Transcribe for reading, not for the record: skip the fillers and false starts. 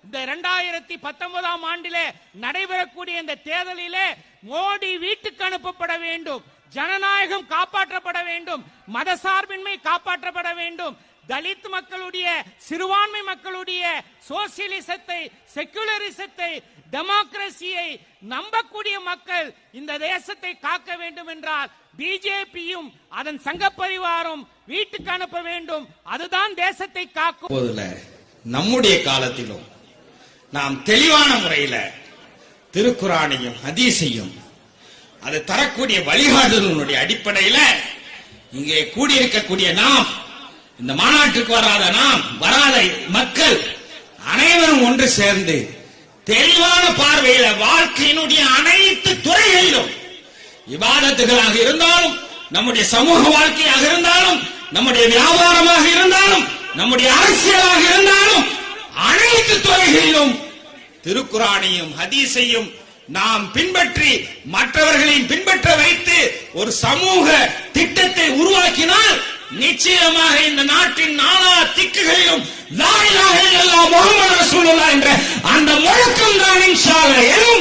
இந்த 2019ஆம் ஆண்டிலே நடைபெறக்கூடிய இந்த தேர்தலிலே மோடி வீட்டுக்கு அனுப்பப்பட வேண்டும், ஜனநாயகம் காப்பாற்றப்பட வேண்டும், மதசார்பின்மை காப்பாற்றப்பட வேண்டும், தலித் மக்களுடைய சிறுபான்மை மக்களுடைய சோசியலிசத்தை, செக்குலரிசத்தை, டெமோக்ரசியை நம்பக்கூடிய மக்கள் இந்த தேசத்தை காக்க வேண்டும் என்றால் பிஜேபியும் அதன் சங்க பரிவாரம் வீட்டுக்கு அனுப்ப வேண்டும். அதுதான் தேசத்தை காக்கும். நம்முடைய காலத்திலும் நாம் தெளிவான முறையில் திருக்குரானையும் ஹதீஸையும் அது தரக்கூடிய வழிகாட்டுதலுடைய அடிப்படையில் இங்கே கூடியிருக்கக்கூடிய நாம், இந்த மாநாட்டுக்கு வராத மக்கள் அனைவரும் ஒன்று சேர்ந்து தெளிவான பார்வையில வாழ்க்கையினுடைய அனைத்து துறைகளிலும், இபாதத்துகளாக இருந்தாலும், நம்முடைய சமூக வாழ்க்கையாக இருந்தாலும், நம்முடைய வியாபாரமாக இருந்தாலும், நம்முடைய அரசியலாக இருந்தாலும், அனைத்து துறைகளிலும் திருக்குரானையும் ஹதீஸையும் நாம் பின்பற்றி மற்றவர்களையும் பின்பற்ற வைத்து ஒரு சமூக திட்டத்தை உருவாக்கினால் நிச்சயமாக இந்த நாட்டின் நாலா திக்குகளிலும் லா இலாஹ இல்லல்லாஹ் முஹம்மது ரசூலுல்லாஹ் என்ற அந்த முழக்கம் தான் இன்ஷா அல்லாஹ்